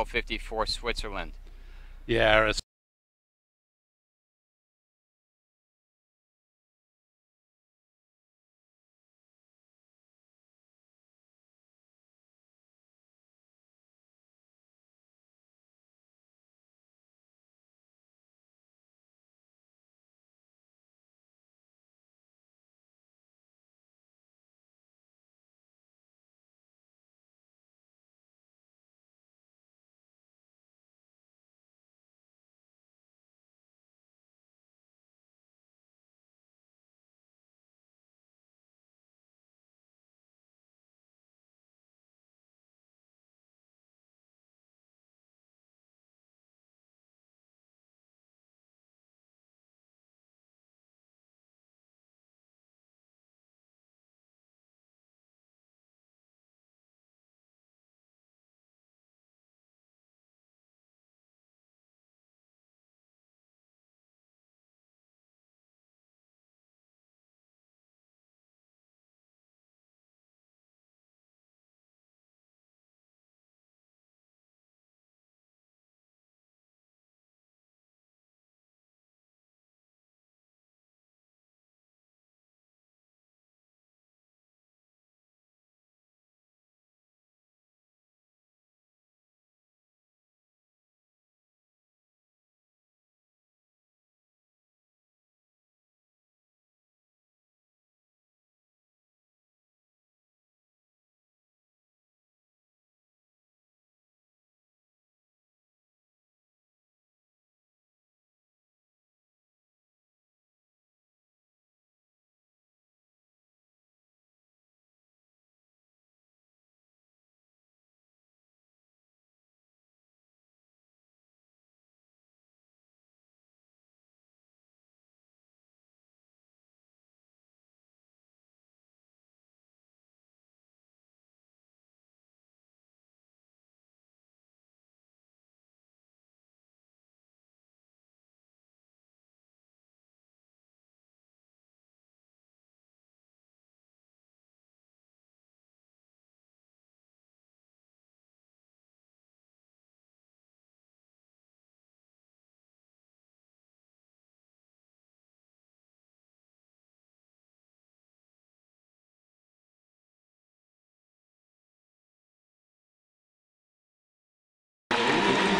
50 for Switzerland. Yeah.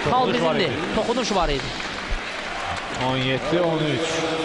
Kal bizimdi. Dokunuş var idi. 17-13.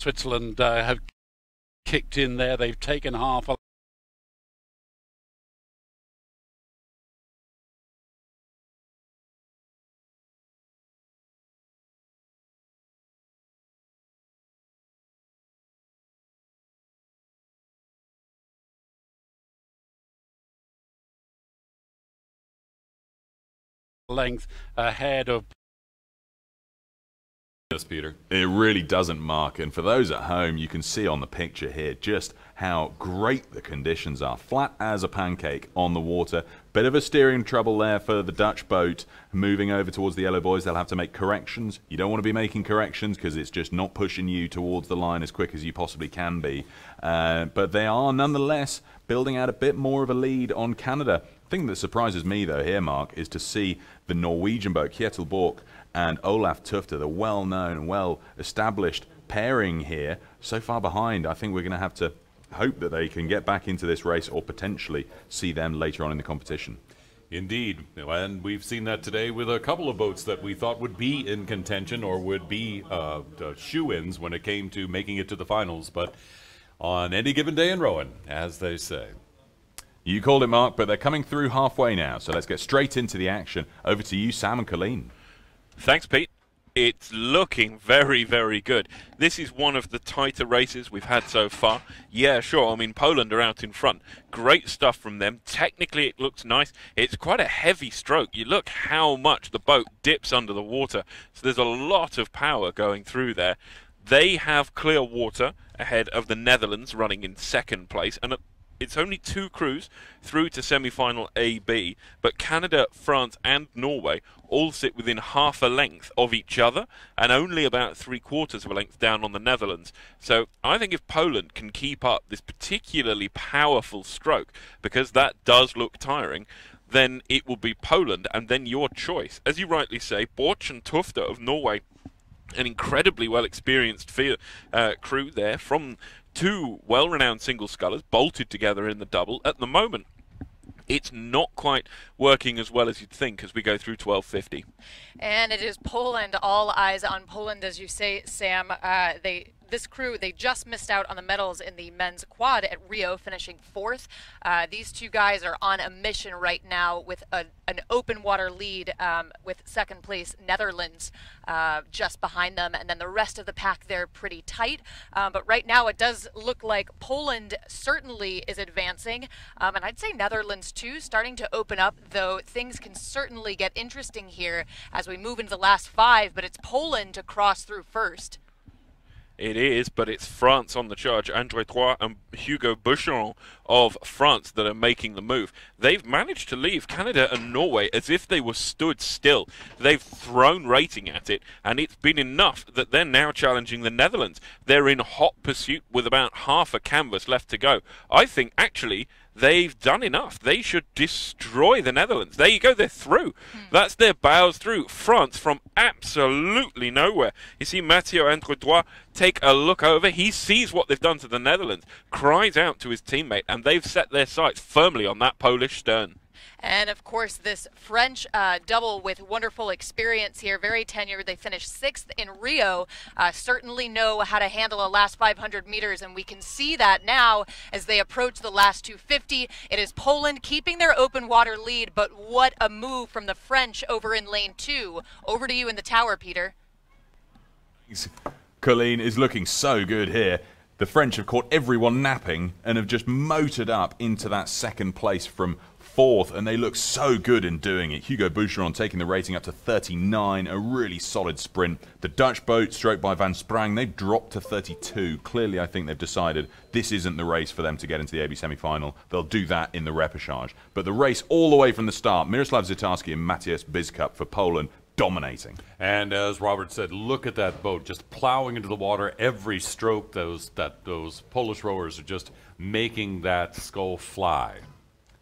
Switzerland have kicked in there. They've taken half. length ahead of. Yes, Peter. It really doesn't, Mark. And for those at home, you can see on the picture here just how great the conditions are. Flat as a pancake on the water. Bit of a steering trouble there for the Dutch boat moving over towards the yellow buoys. They'll have to make corrections. You don't want to be making corrections because it's just not pushing you towards the line as quick as you possibly can be. But they are nonetheless building out a bit more of a lead on Canada. The thing that surprises me though here, Mark, is to see the Norwegian boat Kjetil Borch and Olaf Tufte, the well-known, well-established pairing here, so far behind. I think we're going to have to hope that they can get back into this race or potentially see them later on in the competition. Indeed, and we've seen that today with a couple of boats that we thought would be in contention or would be shoe-ins when it came to making it to the finals, but on any given day in rowing, as they say. You called it, Mark, but they're coming through halfway now, so let's get straight into the action. Over to you, Sam and Colleen. Thanks, Pete. It's looking very, very good. This is one of the tighter races we've had so far. Yeah, sure, I mean, Poland are out in front. Great stuff from them. Technically, it looks nice. It's quite a heavy stroke. You look how much the boat dips under the water. So there's a lot of power going through there. They have clear water ahead of the Netherlands running in second place. And it's only 2 crews through to semi-final A-B, but Canada, France and Norway all sit within half a length of each other and only about 3/4 of a length down on the Netherlands. So I think if Poland can keep up this particularly powerful stroke, because that does look tiring, then it will be Poland and then your choice. As you rightly say, Borch and Tufte of Norway, an incredibly well-experienced crew there from 2 well-renowned single scullers bolted together in the double. At the moment, it's not quite working as well as you'd think as we go through 1250. And it is Poland, all eyes on Poland, as you say, Sam. This crew, they just missed out on the medals in the men's quad at Rio, finishing 4th. These 2 guys are on a mission right now with an open water lead with second place Netherlands just behind them. And then the rest of the pack, they're pretty tight. But right now it does look like Poland certainly is advancing. And I'd say Netherlands too, starting to open up, though things can certainly get interesting here as we move into the last 5. But it's Poland to cross through first. It is, but it's France on the charge. André Trois and Hugo Boucheron of France that are making the move. They've managed to leave Canada and Norway as if they were stood still. They've thrown rating at it, and it's been enough that they're now challenging the Netherlands. They're in hot pursuit with about half a canvas left to go. I think, actually, they've done enough. They should destroy the Netherlands. There you go, they're through. That's their bows through. France from absolutely nowhere. You see Mathieu Andredois take a look over. He sees what they've done to the Netherlands, cries out to his teammate, and they've set their sights firmly on that Polish stern. And of course, this French double with wonderful experience here, very tenured. They finished 6th in Rio, certainly know how to handle a last 500 meters, and we can see that now as they approach the last 250. It is Poland keeping their open water lead, but what a move from the French over in lane 2. Over to you in the tower, Peter. Colleen is looking so good here. The French have caught everyone napping and have just motored up into that second place from 4th, and they look so good in doing it. Hugo Boucheron taking the rating up to 39, a really solid sprint. The Dutch boat, stroked by Van Sprang, they've dropped to 32. Clearly, I think they've decided this isn't the race for them to get into the AB semi-final. They'll do that in the repechage. But the race all the way from the start, Miroslav Zitarski and Matthias Biskup for Poland, dominating. And as Robert said, look at that boat just plowing into the water every stroke. Those Polish rowers are just making that scull fly.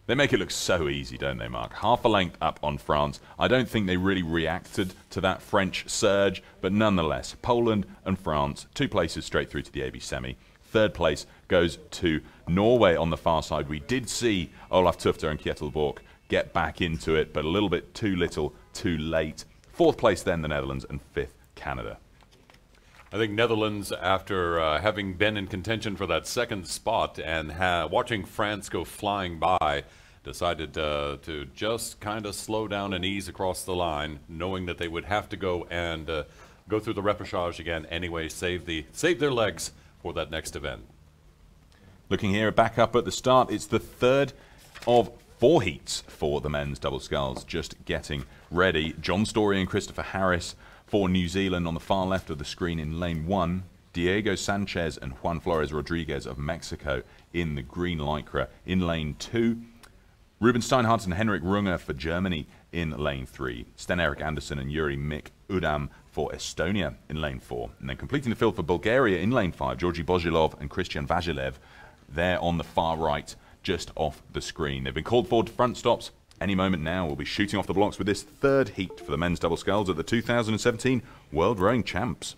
They make it look so easy, don't they, Mark? Half a length up on France. I don't think they really reacted to that French surge, but nonetheless, Poland and France, 2 places straight through to the AB semi. 3rd place goes to Norway on the far side. We did see Olaf Tufte and Kjetil Borch get back into it, but a little bit too little, too late. 4th place then the Netherlands, and 5th Canada. I think Netherlands, after having been in contention for that 2nd spot and watching France go flying by, decided to just kind of slow down and ease across the line, knowing that they would have to go and go through the repechage again anyway, save their legs for that next event. Looking here, back up at the start, it's the 3rd of 4 heats for the men's double sculls, just getting ready. John Story and Christopher Harris for New Zealand on the far left of the screen in lane 1. Diego Sanchez and Juan Flores Rodriguez of Mexico in the green lycra in lane 2. Ruben Steinhardt and Henrik Runge for Germany in lane 3. Sten Erik Andersen and Yuri Mik Udam for Estonia in lane 4. And then completing the field for Bulgaria in lane 5, Georgi Bozhilov and Christian Vajilev. They're on the far right, just off the screen. They've been called forward to front stops. Any moment now, we'll be shooting off the blocks with this 3rd heat for the men's double sculls at the 2017 World Rowing Champs.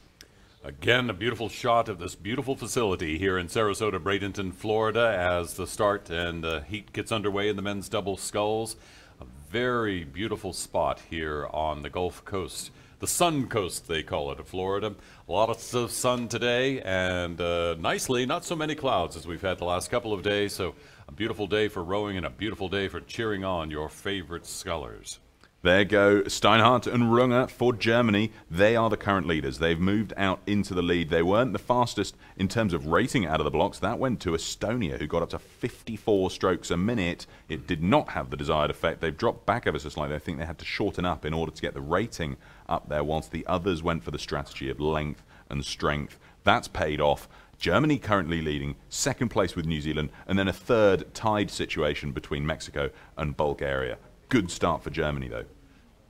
Again, a beautiful shot of this beautiful facility here in Sarasota, Bradenton, Florida, as the start and heat gets underway in the men's double sculls. A very beautiful spot here on the Gulf Coast, the Sun Coast they call it, of Florida. Lots of sun today, and nicely, not so many clouds as we've had the last couple of days, so a beautiful day for rowing and a beautiful day for cheering on your favorite scullers. There go Steinhardt and Runge for Germany. They are the current leaders. They've moved out into the lead. They weren't the fastest in terms of rating out of the blocks. That went to Estonia, who got up to 54 strokes a minute. It did not have the desired effect. They've dropped back ever so slightly. I think they had to shorten up in order to get the rating up there, whilst the others went for the strategy of length and strength. That's paid off. Germany currently leading, 2nd place with New Zealand, and then a 3rd tied situation between Mexico and Bulgaria. Good start for Germany, though.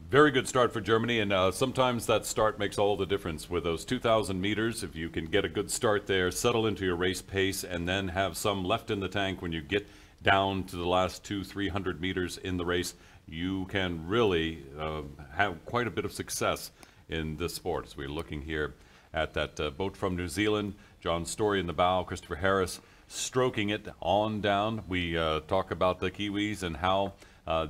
Very good start for Germany, and sometimes that start makes all the difference with those 2,000 meters. If you can get a good start there, settle into your race pace, and then have some left in the tank when you get down to the last 200-300 meters in the race, you can really have quite a bit of success in this sport. As we're looking here at that boat from New Zealand, John Story in the bow, Christopher Harris stroking it on down. We talk about the Kiwis and how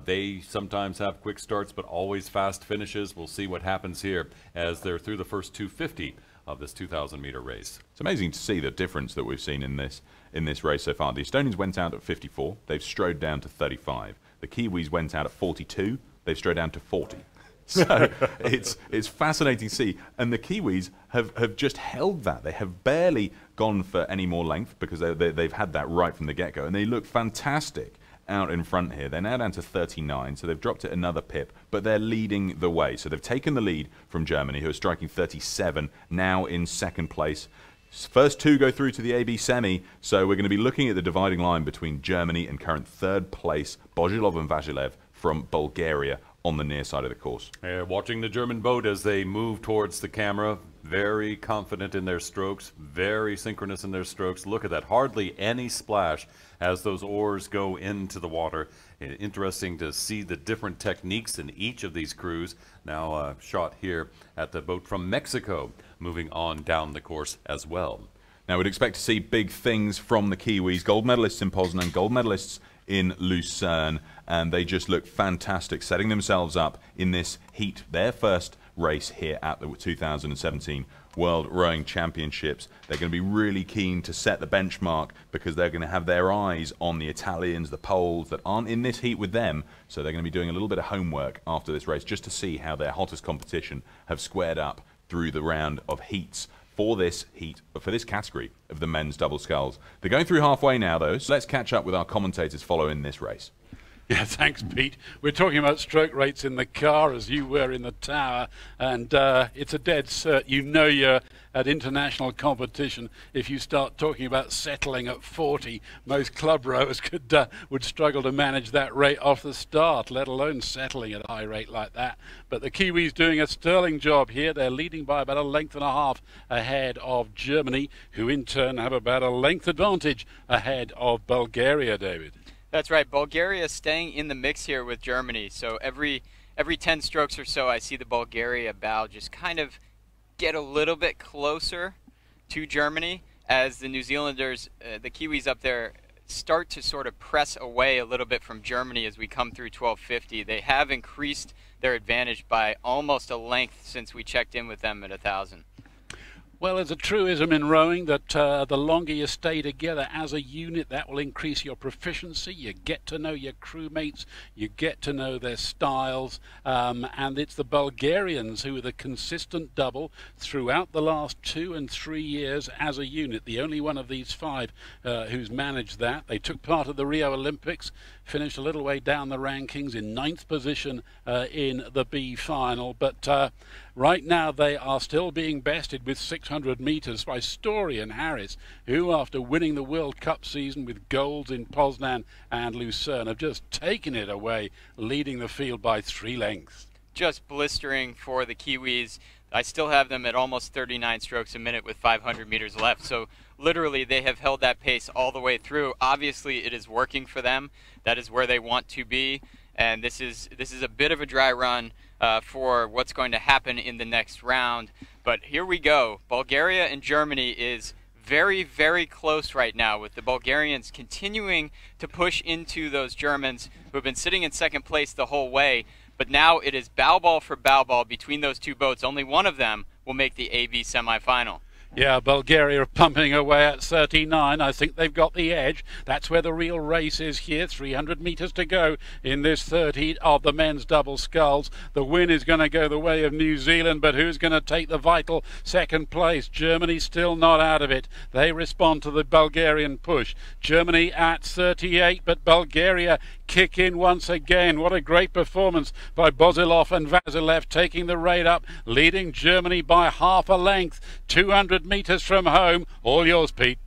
they sometimes have quick starts, but always fast finishes. We'll see what happens here as they're through the first 250 of this 2,000-meter race. It's amazing to see the difference that we've seen in this race so far. The Estonians went out at 54. They've strode down to 35. The Kiwis went out at 42. They've strode down to 40. So it's fascinating to see. And the Kiwis have just held that. They have barely gone for any more length because they've had that right from the get-go. And they look fantastic out in front here. They're now down to 39, so they've dropped it another pip, but they're leading the way. So they've taken the lead from Germany, who are striking 37, now in 2nd place. First 2 go through to the AB semi, so we're going to be looking at the dividing line between Germany and current 3rd place, Bozhilov and Vajilev from Bulgaria on the near side of the course. Watching the German boat as they move towards the camera, very confident in their strokes, very synchronous in their strokes. Look at that, hardly any splash as those oars go into the water. Interesting to see the different techniques in each of these crews. Now a shot here at the boat from Mexico, moving on down the course as well. Now we'd expect to see big things from the Kiwis, gold medalists in Poznan, gold medalists in Lucerne, and they just look fantastic, setting themselves up in this heat, their first race here at the 2017 World Rowing Championships. They're going to be really keen to set the benchmark because they're going to have their eyes on the Italians, the Poles that aren't in this heat with them, so they're going to be doing a little bit of homework after this race just to see how their hottest competition have squared up through the round of heats for this heat, for this category of the men's double sculls. They're going through halfway now, though, so let's catch up with our commentators following this race. Yeah, thanks, Pete. We're talking about stroke rates in the car as you were in the tower, and it's a dead cert. You know you're at international competition if you start talking about settling at 40. Most club rowers would struggle to manage that rate off the start, let alone settling at a high rate like that. But the Kiwis doing a sterling job here. They're leading by about a length and a half ahead of Germany, who in turn have about a length advantage ahead of Bulgaria, David. That's right. Bulgaria staying in the mix here with Germany. So every 10 strokes or so, I see the Bulgaria bow just kind of get a little bit closer to Germany as the New Zealanders, the Kiwis up there, start to sort of press away a little bit from Germany as we come through 1250. They have increased their advantage by almost a length since we checked in with them at 1,000. Well, there's a truism in rowing that the longer you stay together as a unit, that will increase your proficiency. You get to know your crewmates, you get to know their styles, and it's the Bulgarians who are the consistent double throughout the last 2 and 3 years as a unit. The only one of these 5 who's managed that. They took part of the Rio Olympics, finished a little way down the rankings in 9th position in the B final, but right now they are still being bested with 600 meters by Story and Harris, who after winning the World Cup season with golds in Poznan and Lucerne have just taken it away, leading the field by 3 lengths. Just blistering for the Kiwis. I still have them at almost 39 strokes a minute with 500 meters left. So literally they have held that pace all the way through. Obviously it is working for them. That is where they want to be. And this is a bit of a dry run for what's going to happen in the next round. But here we go. Bulgaria and Germany is very, very close right now, with the Bulgarians continuing to push into those Germans who have been sitting in second place the whole way. But now it is bow ball for bow ball between those 2 boats. Only one of them will make the AB semifinal. Yeah, Bulgaria are pumping away at 39. I think they've got the edge. That's where the real race is here. 300 meters to go in this third heat of the men's double sculls. The win is going to go the way of New Zealand, but who's going to take the vital second place? Germany still not out of it. They respond to the Bulgarian push. Germany at 38, but Bulgaria kick in once again. What a great performance by Bozilov and Vasilev, taking the raid up, leading Germany by half a length. 200 meters from home. All yours, Pete.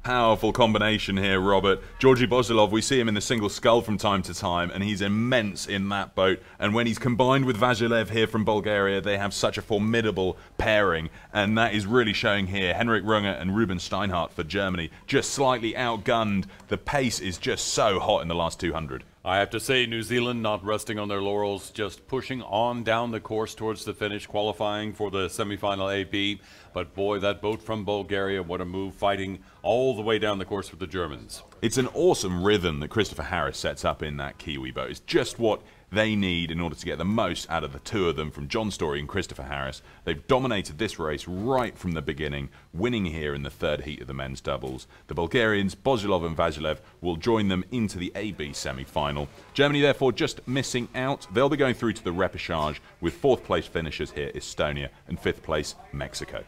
Powerful combination here, Robert. Georgi Bozilov, we see him in the single scull from time to time, and he's immense in that boat. And when he's combined with Vasilev here from Bulgaria, they have such a formidable pairing, and that is really showing here. Henrik Runge and Ruben Steinhardt for Germany, just slightly outgunned. The pace is just so hot in the last 200. I have to say, New Zealand not resting on their laurels, just pushing on down the course towards the finish, qualifying for the semifinal AB. But boy, that boat from Bulgaria, what a move, fighting all the way down the course with the Germans. It's an awesome rhythm that Christopher Harris sets up in that Kiwi boat. It's just what they need in order to get the most out of the 2 of them, from John Story and Christopher Harris. They've dominated this race right from the beginning, winning here in the 3rd heat of the men's doubles. The Bulgarians, Bozilov and Vasilev, will join them into the AB semi-final. Germany, therefore, just missing out. They'll be going through to the repechage with 4th place finishers here, Estonia, and 5th place, Mexico.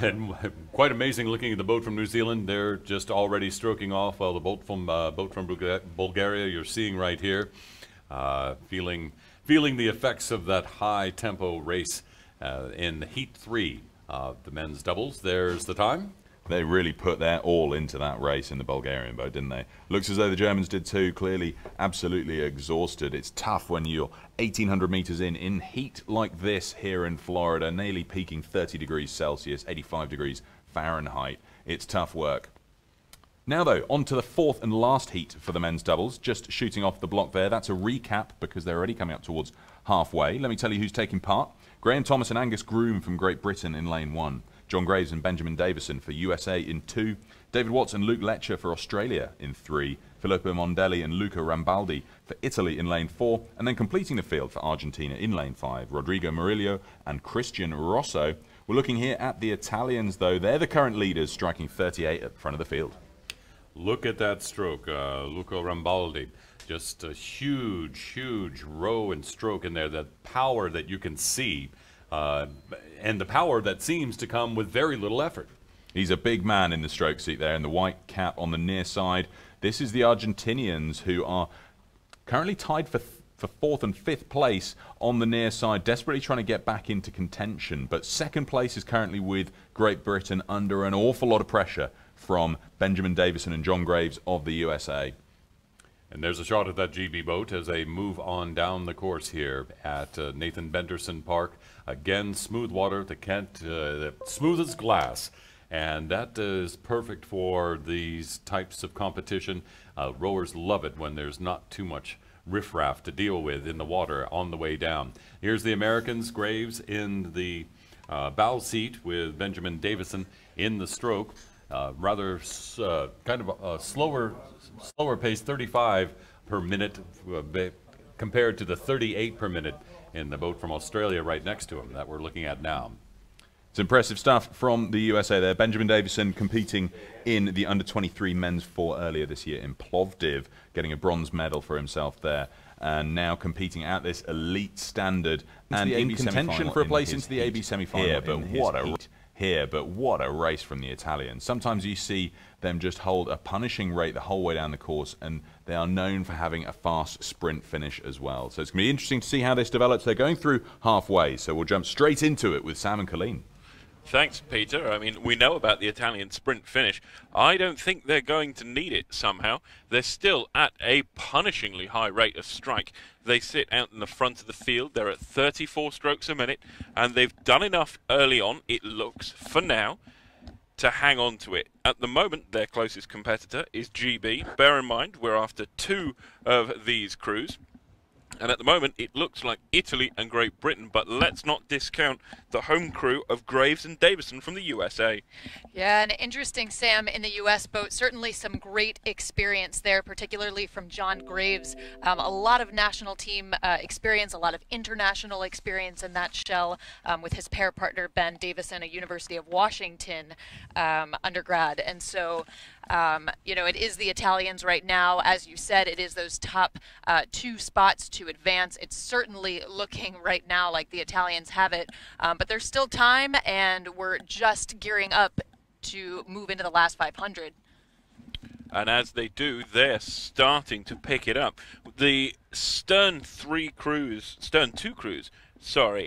And quite amazing looking at the boat from New Zealand. They're just already stroking off, while the boat from Bulgaria you're seeing right here, feeling the effects of that high tempo race in heat 3 of the men's doubles. There's the time. They really put their all into that race in the Bulgarian boat, didn't they? Looks as though the Germans did too, clearly absolutely exhausted. It's tough when you're 1,800 meters in heat like this here in Florida, nearly peaking 30 degrees Celsius, 85 degrees Fahrenheit. It's tough work. Now though, on to the 4th and last heat for the men's doubles. Just shooting off the block there. That's a recap because they're already coming up towards halfway. Let me tell you who's taking part. Graham Thomas and Angus Groom from Great Britain in lane 1. John Graves and Benjamin Davison for USA in 2. David Watts and Luke Letcher for Australia in 3. Filippo Mondelli and Luca Rambaldi for Italy in lane 4. And then completing the field for Argentina in lane 5, Rodrigo Murillo and Christian Rosso. We're looking here at the Italians, though. They're the current leaders, striking 38 at the front of the field. Look at that stroke, Luca Rambaldi. Just a huge, huge row and stroke in there. That power that you can see. And the power that seems to come with very little effort. He's a big man in the stroke seat there, in the white cap on the near side. This is the Argentinians, who are currently tied for 4th and 5th place on the near side, desperately trying to get back into contention. But 2nd place is currently with Great Britain, under an awful lot of pressure from Benjamin Davison and John Graves of the USA. And there's a shot at that GB boat as they move on down the course here at Nathan Benderson Park. Again, smooth water, the Kent, smooth as glass. And that is perfect for these types of competition. Rowers love it when there's not too much riffraff to deal with in the water on the way down. Here's the Americans, Graves in the bow seat with Benjamin Davison in the stroke. Rather kind of a slower pace, 35 per minute compared to the 38 per minute in the boat from Australia right next to him that we're looking at now. It's impressive stuff from the USA there. Benjamin Davison competing in the under-23 men's 4 earlier this year in Plovdiv, getting a bronze medal for himself there, and now competing at this elite standard and in contention for a place into the AB semi-final. But what a race from the Italians. Sometimes you see them just hold a punishing rate the whole way down the course, and they are known for having a fast sprint finish as well. So it's going to be interesting to see how this develops. They're going through halfway, so we'll jump straight into it with Sam and Colleen. Thanks, Peter. I mean, we know about the Italian sprint finish. I don't think they're going to need it somehow. They're still at a punishingly high rate of strike. They sit out in the front of the field. They're at 34 strokes a minute, and they've done enough early on, it looks, for now, to hang on to it. At the moment, their closest competitor is GB. Bear in mind, we're after 2 of these crews. And at the moment, it looks like Italy and Great Britain, but let's not discount the home crew of Graves and Davison from the USA. Yeah, and interesting, Sam, in the U.S. boat, certainly some great experience there, particularly from John Graves. A lot of national team experience, a lot of international experience in that shell with his pair partner, Ben Davison, a University of Washington undergrad. And so, you know, it is the Italians right now. As you said, it is those top 2 spots to advance. It's certainly looking right now like the Italians have it, but there's still time, and we're just gearing up to move into the last 500. And as they do, they're starting to pick it up. The stern 2 crews,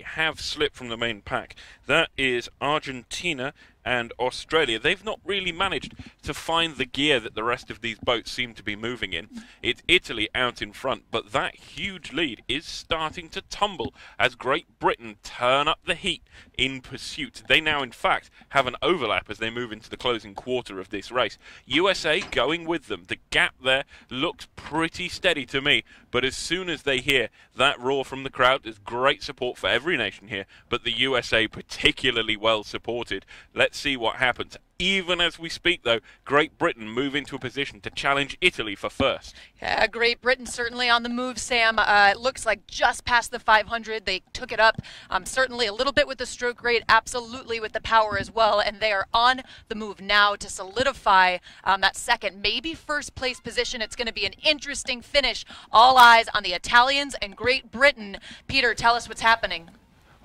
have slipped from the main pack. That is Argentina and Australia. They've not really managed to find the gear that the rest of these boats seem to be moving in. It's Italy out in front, but that huge lead is starting to tumble as Great Britain turn up the heat in pursuit. They now, in fact, have an overlap as they move into the closing quarter of this race. USA going with them. The gap there looks pretty steady to me, but as soon as they hear that roar from the crowd, there's great support for every nation here, but the USA particularly well supported. Let's see what happens. Even as we speak, though, Great Britain move into a position to challenge Italy for first. Yeah, Great Britain certainly on the move, Sam. It looks like just past the 500. They took it up, certainly a little bit with the stroke rate, absolutely with the power as well, and they are on the move now to solidify that second, maybe first place position. It's going to be an interesting finish. All eyes on the Italians and Great Britain. Peter, tell us what's happening.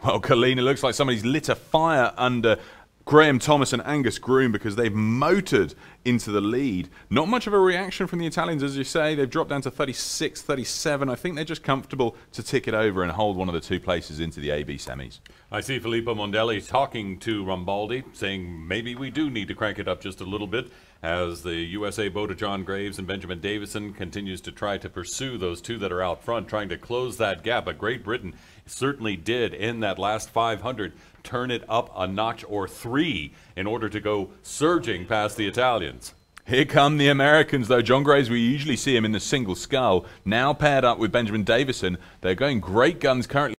Well, Colleen, it looks like somebody's lit a fire under Graham Thomas and Angus Groom because they've motored into the lead. Not much of a reaction from the Italians, as you say. They've dropped down to 36, 37. I think they're just comfortable to tick it over and hold one of the 2 places into the AB semis. I see Filippo Mondelli talking to Rambaldi, saying maybe we do need to crank it up just a little bit as the USA boat of John Graves and Benjamin Davison continues to try to pursue those 2 that are out front, trying to close that gap. But Great Britain certainly did, in that last 500, turn it up a notch or 3 in order to go surging past the Italians. Here come the Americans, though. John Graves, we usually see him in the single scull, now paired up with Benjamin Davison. They're going great guns currently.